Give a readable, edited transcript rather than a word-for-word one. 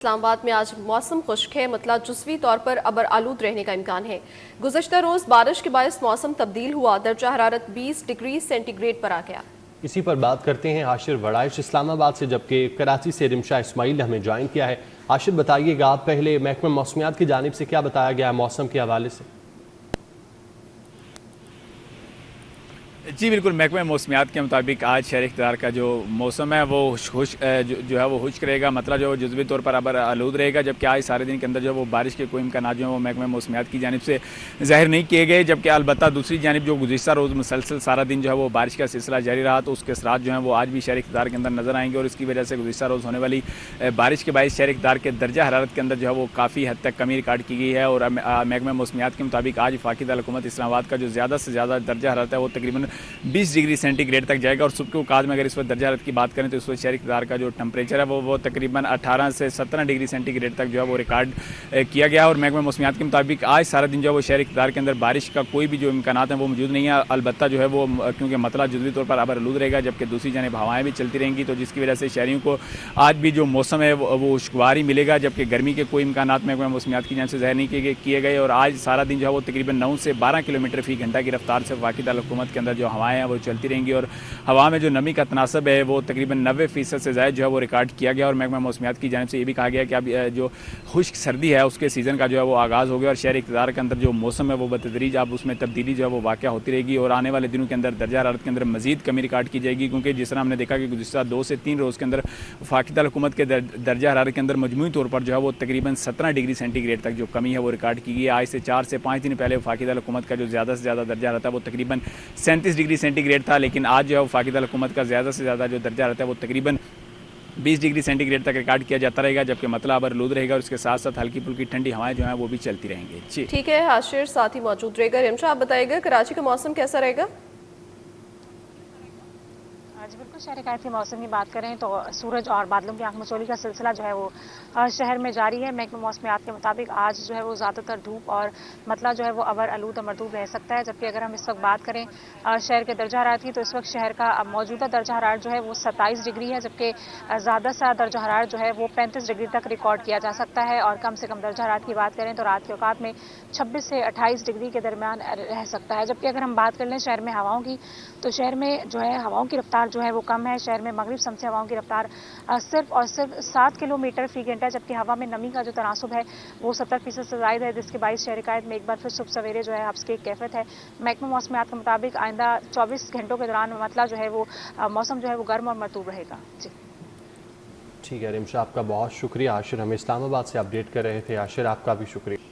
इस्लामाबाद में आज मौसम खुश्क है, मतलब जुज़वी तौर पर अबर आलूद रहने का इम्कान है। गुज़श्ता रोज़ बारिश के बायस मौसम तब्दील हुआ, दर्जा हरारत 20 डिग्री सेंटीग्रेड पर आ गया। इसी पर बात करते हैं आशिर वड़ाइश इस्लामाबाद से, जबकि कराची से रिमशा इस्माइल ने हमें ज्वाइन किया है। आशिर बताइएगा, आप पहले महकमा मौसमियात की जानिब से क्या बताया गया है मौसम के हवाले से? जी बिल्कुल, महकमा मौसमियात के मुताबिक आज शहर इख्तियार का जो मौसम है वो जो है वो खुश्क रहेगा, मतलब जो जुज़वी तौर पर अबर आलूद रहेगा। जबकि आज सारे दिन के अंदर जो है वो बारिश के कोई इम्कान जो है वो महकमा मौसमियात की जानिब से ज़ाहिर नहीं किए गए। जबकि अलबत्ता दूसरी जानिब जो गुज़िश्ता रोज़ मुसलसल सारा दिन जो है वो बारिश का सिलसिला जारी रहा, तो उसके असरात जो हैं वो आज भी शहर इख्तियार के अंदर नज़र आएंगे। और इसकी वजह से गुज़िश्ता रोज़ होने वाली बारिश के बायस शहर इख्तियार के दर्जा हरारत के अंदर जो है वो काफ़ी हद तक कमी रिकॉर्ड की गई है। और महकमा मौसमियात के मुताबिक आज वफाकी दारुल-हुकूमत इस्लामाबाद का जो ज़्यादा से ज़्यादा दर्जा हरारत है वो तकरीबन 20 डिग्री सेंटीग्रेड तक जाएगा। और सुबह के औकात में अगर इस वक्त दर्जा हरारत की बात करें तो इस वक्त शहर इक़्तिदार का जो टेम्परेचर है वो तकरीबन 18 से 17 डिग्री सेंटीग्रेड तक जो है वो रिकॉर्ड किया गया। और महकमा मौसमियात के मुताबिक आज सारा दिन जो है वो शहर इक़्तिदार के अंदर बारिश का कोई भी जो इम्कानात हैं वो मौजूद नहीं है। अलबत्ता जो है वो क्योंकि मतला जुज़वी तौर पर अबर आलूद रहेगा, जबकि दूसरी जानिब हवाएं भी चलती रहेंगी, तो जिसकी वजह से शहरियों को आज भी जो मौसम है वो खुशगवार ही मिलेगा। जबकि गर्मी के कोई इम्कानात महकमा मौसमियात की जानिब से ज़ाहिर नहीं किए गए। और आज सारा दिन जो है वो तकरीबन 9 से 12 किलोमीटर फ़ी घंटा की रफ्तार से वफाकी दारुल-हुकूमत के अंदर जो हवाएं हैं वो चलती रहेंगी। और हवा में जो नमी का तनासब है वो तकरीबन 90% से ज़ायद जो है वो रिकॉर्ड किया गया। और महकमा मौसमियात की जानिब से ये भी कहा गया कि अब जो खुश्क सर्दी है उसके सीज़न का जो है वो आगाज़ हो गया। और शहर इक़्तिदार के अंदर जो मौसम है वो बतदरीज अब उसमें तब्दीली जो है वो वाक़या होती रहेगी। और आने वाले दिनों के अंदर दर्जा हरारत के अंदर मज़ीद कमी रिकॉर्ड की जाएगी, क्योंकि जिस तरह हमने देखा कि गुज़िश्ता 2 से 3 रोज़ के अंदर वफाकी दारुल-हुकूमत के दर्जा हरारत के अंदर मजमूई तौर पर जो है वो तकरीबन 17 डिग्री सेंटीग्रेड तक जो कमी है वो रिकॉर्ड की गई है। आज से 4 से 5 दिन पहले वफाकी दारुल-हुकूमत का जो ज़्यादा से ज़्यादा दर्जा रहता है वो तकरीबन 37 डिग्री सेंटीग्रेड था, लेकिन आज जो है वफाकी दारुल-हुकूमत का ज़्यादा से ज़्यादा जो दर्जा रहता है वो तकरीबन 20 डिग्री सेंटीग्रेड तक रिकॉर्ड किया जाता रहेगा। जबकि मतला अबर आलूद रहेगा और इसके साथ साथ हल्की फुल्की ठंडी हवाएं जो हैं वो भी चलती रहेंगी। जी ठीक है, आशिर साथ ही मौजूद रहेगा। रिमशा, आप बताइएगा कराची का मौसम कैसा रहेगा? जी बिल्कुल, शहर कायद के मौसम की बात करें तो सूरज और बादलों की आंख मचोली का सिलसिला जो है वो शहर में जारी है। महकमा मौसमियात के मुताबिक आज जो है वो ज़्यादातर धूप और मतला जो है वो अबर आलूद और मरदूब रह सकता है। जबकि अगर हम इस वक्त बात करें शहर के दर्जा हरारत की, तो इस वक्त शहर का मौजूदा दर्जा हरारत जो है वो 27 डिग्री है, जबकि ज़्यादा से दर्जा हरारत जो है वो 35 डिग्री तक रिकॉर्ड किया जा सकता है। और कम से कम दर्जा हरारत की बात करें तो रात के औकात में 26 से 28 डिग्री के दरमियान रह सकता है। जबकि अगर हम बात कर लें शहर में हवाओं की, तो शहर में जो है हवाओं की रफ्तार जो है वो कम है। शहर में मगरिब समसे हवाओं की रफ्तार सिर्फ और सिर्फ 7 किलोमीटर फी घंटा, जबकि हवा में नमी का जो तनासुब है वो 70% से ज़ायद है, जिसके बायस शहर कायद में एक बार फिर सुबह सवेरे जो है हब्स की कैफियत है। महकमा मौसमियात के मुताबिक आइंदा 24 घंटों के दौरान मतला जो है वो मौसम जो है वो गर्म और मरतूब रहेगा। जी ठीक है रिमशा, आपका बहुत शुक्रिया। आशिर हमें इस्लामाबाद से अपडेट कर रहे थे। आशिर, आपका भी शुक्रिया।